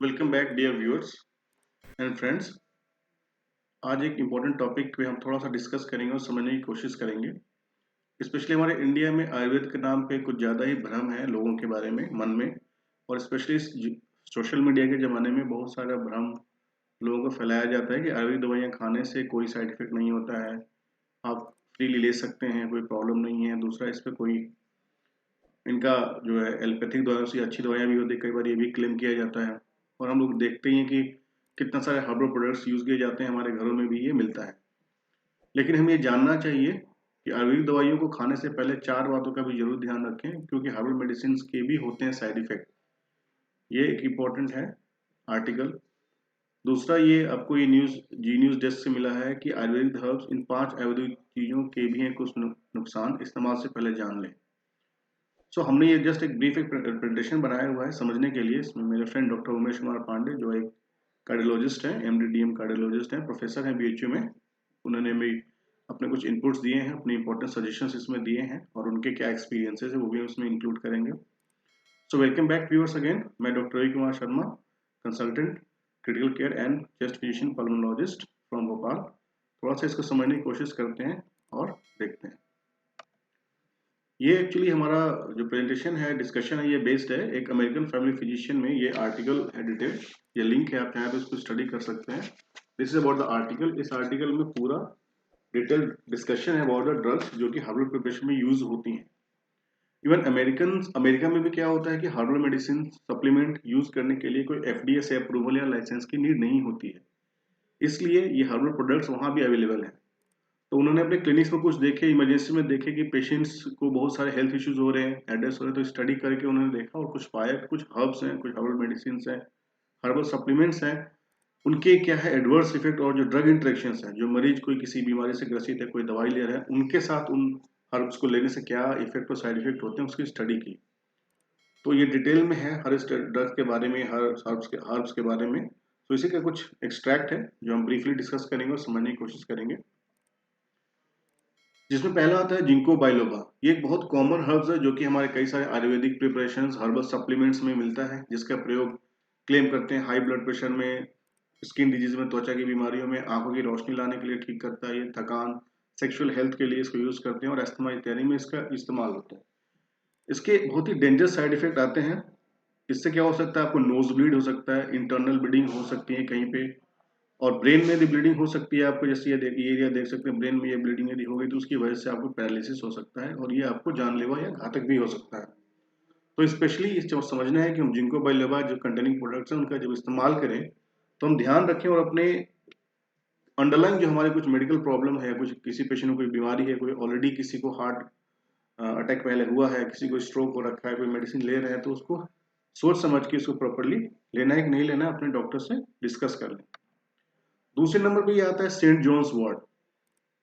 Welcome back dear viewers and friends. आज एक important topic पे हम थोड़ा सा डिस्कस करेंगे और समझने की कोशिश करेंगे। स्पेशली हमारे इंडिया में आयुर्वेद के नाम पे कुछ ज़्यादा ही भ्रम है लोगों के बारे में मन में, और स्पेशली सोशल मीडिया के ज़माने में बहुत सारा भ्रम लोगों को फैलाया जाता है कि आयुर्वेदिक दवाइयाँ खाने से कोई साइड इफेक्ट नहीं होता है, आप फ्रीली ले सकते हैं, कोई प्रॉब्लम नहीं है। दूसरा, इस पर कोई इनका जो है एलोपैथिक दवाइयों से अच्छी दवाइयाँ भी होती है, कई बार ये भी क्लेम किया जाता है। और हम लोग देखते ही हैं कि कितना सारे हर्बल प्रोडक्ट्स यूज़ किए जाते हैं, हमारे घरों में भी ये मिलता है। लेकिन हमें ये जानना चाहिए कि आयुर्वेदिक दवाइयों को खाने से पहले चार बातों का भी जरूर ध्यान रखें, क्योंकि हर्बल मेडिसिन के भी होते हैं साइड इफेक्ट। ये एक इम्पॉर्टेंट है आर्टिकल। दूसरा, ये आपको ये न्यूज़ जी न्यूज़ डेस्क से मिला है कि आयुर्वेदिक हर्ब्स इन 5 आयुर्वेदिक चीज़ों के भी हैं कुछ नुकसान, इस्तेमाल से पहले जान लें। हमने ये जस्ट एक ब्रीफ एक प्रेजेंटेशन बनाया हुआ है समझने के लिए। इसमें मेरे फ्रेंड डॉक्टर उमेश कुमार पांडे, जो एक कार्डियोलॉजिस्ट हैं, एमडी कार्डियोलॉजिस्ट हैं, प्रोफेसर हैं बीएचयू में, उन्होंने भी अपने कुछ इनपुट्स दिए हैं, अपने इंपॉर्टेंट सजेशंस इसमें दिए हैं, और उनके क्या एक्सपीरियंसेस है वो भी उसमें इंक्लूड करेंगे। Welcome back viewers again. मैं doctor Ravi Kumar Sharma, consultant critical care and chest physician pulmonologist from Bhopal. थोड़ा सा इसको समझने की कोशिश करते हैं और देखते हैं। ये एक्चुअली हमारा जो प्रेजेंटेशन है, डिस्कशन है, ये बेस्ड है एक अमेरिकन फैमिली फिजिशियन में। ये आर्टिकल है डिटेल, ये लिंक है, आप चाहें तो इसको स्टडी कर सकते हैं। This is about the article. इस आर्टिकल में पूरा डिटेल डिस्कशन है अबाउट द ड्रग्स जो कि हर्बल प्रिपरेशन में यूज होती हैं। इवन अमेरिका में भी क्या होता है कि हर्बल मेडिसिन सप्लीमेंट यूज करने के लिए कोई एफडीए से अप्रूवल या लाइसेंस की नीड नहीं होती है, इसलिए ये हर्बल प्रोडक्ट्स वहाँ भी अवेलेबल हैं। तो उन्होंने अपने क्लिनिक्स में कुछ देखे, इमरजेंसी में देखे कि पेशेंट्स को बहुत सारे हेल्थ इश्यूज हो रहे हैं, एड्रेस हो रहे हैं, तो स्टडी करके उन्होंने देखा और कुछ पाया कि कुछ हर्ब्स हैं, कुछ हर्बल मेडिसिन हैं, हर्बल सप्लीमेंट्स हैं, उनके क्या है एडवर्स इफेक्ट, और जो ड्रग इंटरेक्शंस हैं, जो मरीज कोई किसी बीमारी से ग्रसित है, कोई दवाई ले रहा है, उनके साथ उन हर्ब्स को लेने से क्या इफेक्ट और साइड इफेक्ट होते हैं, उसकी स्टडी की। तो ये डिटेल में है हर ड्रग्स के बारे में, हर हर्ब्स के बारे में। तो इसी का कुछ एक्सट्रैक्ट है जो हम ब्रीफली डिस्कस करेंगे और समझने की कोशिश करेंगे। जिसमें पहला आता है जिंको बाइलोबा। ये एक बहुत कॉमन हर्ब्स है जो कि हमारे कई सारे आयुर्वेदिक प्रिपरेशंस, हर्बल सप्लीमेंट्स में मिलता है, जिसका प्रयोग क्लेम करते हैं हाई ब्लड प्रेशर में, स्किन डिजीज में, त्वचा की बीमारियों में, आंखों की रोशनी लाने के लिए ठीक करता है, ये थकान, सेक्सुअल हेल्थ के लिए इसको यूज करते हैं, और अस्थमा इत्यादि में इसका इस्तेमाल होता है। इसके बहुत ही डेंजरस साइड इफेक्ट आते हैं। इससे क्या हो सकता है, आपको नोज ब्लीड हो सकता है, इंटरनल ब्लीडिंग हो सकती है कहीं पे, और ब्रेन में भी ब्लीडिंग हो सकती है आपको। जैसे ये एरिया देख सकते हैं, ब्रेन में ये ब्लीडिंग यदि हो गई तो उसकी वजह से आपको पैरालिसिस हो सकता है, और ये आपको जानलेवा या घातक भी हो सकता है। तो स्पेशली इस जो समझना है कि हम जिंको बाइलोबा जो कंटेनिंग प्रोडक्ट्स हैं उनका जब इस्तेमाल करें तो हम ध्यान रखें, और अपने अंडरलाइन जो हमारे कुछ मेडिकल प्रॉब्लम है, कुछ किसी पेशेंट को कोई बीमारी है, कोई ऑलरेडी किसी को हार्ट अटैक पहले हुआ है, किसी को स्ट्रोक हो रखा है, कोई मेडिसिन ले रहे हैं, तो उसको सोच समझ के उसको प्रॉपरली लेना है कि नहीं लेना है, अपने डॉक्टर से डिस्कस कर लें। दूसरे नंबर पे ये आता है सेंट जॉन्स वॉर्ट।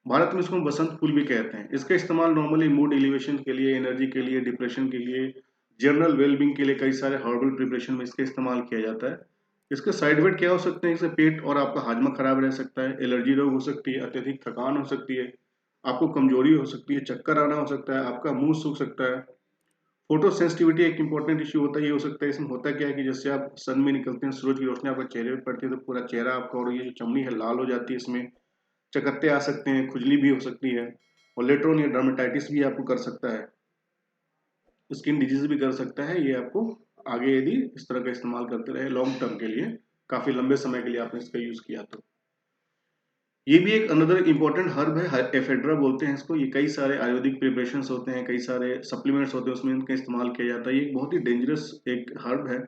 भारत में इसको हम बसंत फूल भी कहते हैं। इसका इस्तेमाल नॉर्मली मूड एलिवेशन के लिए, एनर्जी के लिए, डिप्रेशन के लिए, जनरल वेलबींग के लिए कई सारे हर्बल प्रिपरेशन में इसका इस्तेमाल किया जाता है। इसके साइड इफेक्ट क्या हो सकते हैं, इससे पेट और आपका हाजमा खराब रह सकता है, एलर्जी रोग हो सकती है, अत्यधिक थकान हो सकती है, आपको कमजोरी हो सकती है, चक्कर आना हो सकता है, आपका मुंह सूख सकता है। फोटो सेंसिटिविटी एक इंपॉर्टेंट इश्यू होता है, ये हो सकता है। इसमें होता क्या है कि जैसे आप सन में निकलते हैं, सूरज की रोशनी आपके चेहरे पर पड़ती है, तो पूरा चेहरा आपका और ये जो चमड़ी है लाल हो जाती है, इसमें चकत्ते आ सकते हैं, खुजली भी हो सकती है, और लेटर ऑन ये डर्मेटाइटिस भी आपको कर सकता है, स्किन डिजीज भी कर सकता है ये आपको आगे, यदि इस तरह का इस्तेमाल करते रहे लॉन्ग टर्म के लिए, काफी लंबे समय के लिए आपने इसका यूज किया तो। ये भी एक अनदर इंपॉर्टेंट हर्ब है, एफेड्रा बोलते हैं इसको। ये कई सारे आयुर्वेदिक प्रिपरेशंस होते हैं, कई सारे सप्लीमेंट्स होते हैं, उसमें इनका इस्तेमाल किया जाता है। ये एक बहुत ही डेंजरस एक हर्ब है।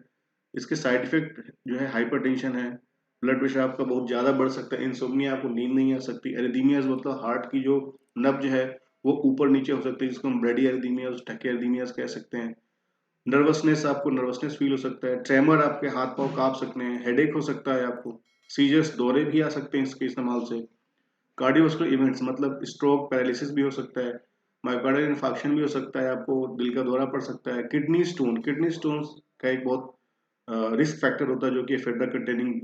इसके साइड इफेक्ट जो है हाइपरटेंशन है, ब्लड प्रेशर आपका बहुत ज्यादा बढ़ सकता है, इंसोम्निया, आपको नींद नहीं आ सकती, एरिदीमियाज मतलब हार्ट की जो नब्ज है वो ऊपर नीचे हो सकती है, जिसको हम ब्रेडी एरिदीमियाज, टकी एरिदीमियाज कह सकते हैं। नर्वसनेस, आपको नर्वसनेस फील हो सकता है, ट्रेमर, आपके हाथ पांव कांप सकते हैं, हेडेक हो सकता है आपको, सीजर्स, दौरे भी आ सकते हैं इसके इस्तेमाल से। कार्डियोवास्कुलर इवेंट्स मतलब स्ट्रोक, पैरालिसिस भी हो सकता है, मायोकार्डियल इन्फार्क्शन भी हो सकता है, आपको दिल का दौरा पड़ सकता है, किडनी स्टोन का एक बहुत रिस्क फैक्टर होता है जो कि एफेड्रा कंटेनिंग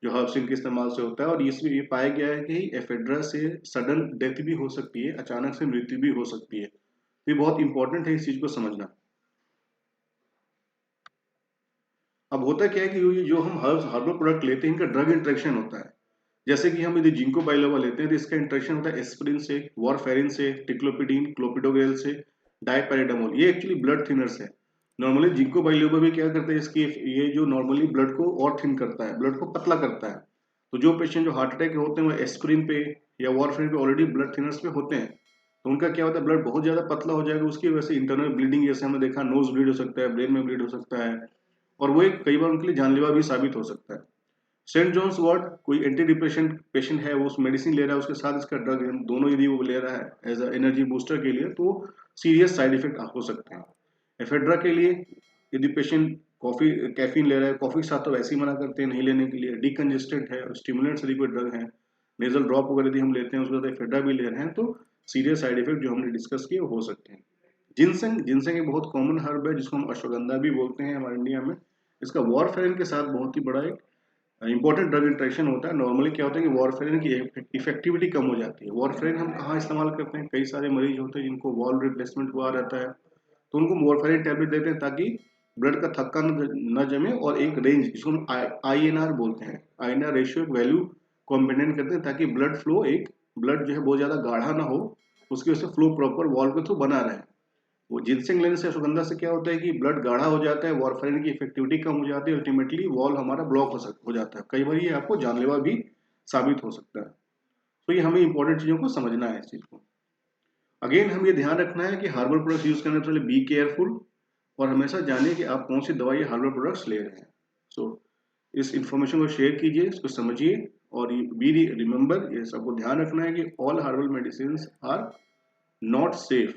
जो हर्ब्स के इस्तेमाल से होता है। और इसमें ये पाया गया है कि एफेड्रा से सडन डेथ भी हो सकती है, अचानक से मृत्यु भी हो सकती है। तो ये बहुत इंपॉर्टेंट है इस चीज को समझना। अब होता क्या है कि ये जो हम हर्बल प्रोडक्ट लेते हैं इनका ड्रग इंटरेक्शन होता है। जैसे कि हम यदि जिंको बाइलोबा लेते हैं तो इसका इंटरेक्शन होता है एस्पिरिन से, वारफेरिन से, टिक्लोपिडीन, क्लोपिडोग्रेल से, डायपैराडामोल। ये एक्चुअली ब्लड थिनर्स है। नॉर्मली जिंको बाइलोबा भी क्या करते हैं, इसकी ये जो नॉर्मली ब्लड को और थिन करता है, ब्लड को पतला करता है। तो जो पेशेंट जो हार्ट अटैक के होते हैं वो एस्पिरिन पे या वारफेरिन पे ऑलरेडी ब्लड थिनर्स पे होते हैं, तो उनका क्या होता है ब्लड बहुत ज्यादा पतला हो जाएगा, उसकी वजह से इंटरनल ब्लीडिंग, जैसे हमने देखा नोज ब्लीड हो सकता है, ब्रेन में ब्लीड हो सकता है, और वो एक कई बार उनके लिए जानलेवा भी साबित हो सकता है। सेंट जॉन्स वार्ड, कोई एंटी डिप्रेशन पेशेंट है, वो उस मेडिसिन ले रहा है, उसके साथ इसका ड्रग दोनों यदि वो ले रहा है एज अ एनर्जी बूस्टर के लिए, तो सीरियस साइड इफेक्ट हो सकते हैं। एफेड्रा के लिए यदि पेशेंट कॉफी कैफीन ले रहा है, कॉफी के साथ तो वैसे ही मना करते हैं नहीं लेने के लिए, डिकंजेस्टेंट है, स्टिमुलेंट्स यदि कोई ड्रग है, नेजल ड्रॉप वगैरह यदि हम लेते हैं उसके साथ एफेड्रा भी ले रहे हैं, तो सीरियस साइड इफेक्ट जो हमने डिस्कस किए हो सकते हैं। जिनसेंग, जिनसेंग एक बहुत कॉमन हर्ब है जिसको हम अश्वगंधा भी बोलते हैं हमारे इंडिया में। इसका वारफेरिन के साथ बहुत ही बड़ा एक इंपॉर्टेंट ड्रग इंटरेक्शन होता है। नॉर्मली क्या होता है कि वारफेरिन की इफेक्टिविटी कम हो जाती है। वारफेरिन हम कहाँ इस्तेमाल करते हैं, कई सारे मरीज होते हैं जिनको वॉल रिप्लेसमेंट हुआ रहता है, तो उनको वारफेरिन टैबलेट देते हैं ताकि ब्लड का थक्का न जमे, और एक रेंज जिसको हम INR बोलते हैं, INR रेशियो एक वैल्यू को हम मेंटेन करते हैं ताकि ब्लड फ्लो, एक ब्लड जो है बहुत ज्यादा गाढ़ा ना हो, उसकी वजह से फ्लो प्रॉपर वॉल के थ्रू बना रहे। वो जिनसिंग लेने से, अश्वगंधा से क्या होता है कि ब्लड गाढ़ा हो जाता है, वारफेरिन की इफेक्टिविटी कम हो जाती है, अल्टीमेटली वॉल हमारा ब्लॉक हो जाता है। कई बार ये आपको जानलेवा भी साबित हो सकता है। तो ये हमें इंपॉर्टेंट चीजों को समझना है इस चीज को। अगेन हम ये ध्यान रखना है कि हार्बल प्रोडक्ट्स यूज करने से पहले बी केयरफुल, और हमेशा जानिए कि आप कौन सी दवाई हार्बल प्रोडक्ट्स ले रहे हैं। सो इस इंफॉर्मेशन को शेयर कीजिए, इसको समझिए, और बी रिमेंबर, ये सबको ध्यान रखना है कि all herbal medicine are not safe,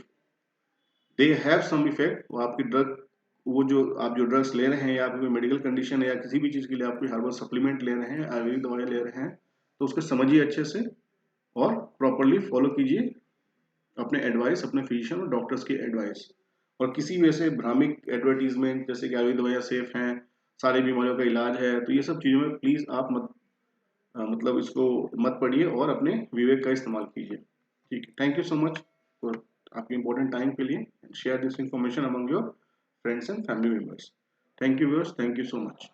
they have some effect. वो आपकी ड्रग, वो जो आप जो ड्रग्स ले रहे हैं, या आपकी मेडिकल कंडीशन है, या किसी भी चीज़ के लिए आप कोई हार्बल सप्लीमेंट ले रहे हैं, आयुर्वेदिक दवाई ले रहे हैं, तो उसको समझिए अच्छे से और प्रॉपरली फॉलो कीजिए अपने एडवाइस, अपने फिजिशियन और डॉक्टर्स की एडवाइस। और किसी भी ऐसे भ्रामिक एडवर्टीजमेंट जैसे कि आयुर्वेदिक दवाइयाँ सेफ हैं, सारी बीमारियों का इलाज है, तो ये सब चीज़ों में प्लीज़ आप मत मतलब इसको मत पढ़िए और अपने विवेक का इस्तेमाल कीजिए। ठीक है, thank you so much for आपके इम्पोर्टेंट टाइम के लिए। Share this information among your friends and family members. Thank you viewers, thank you so much.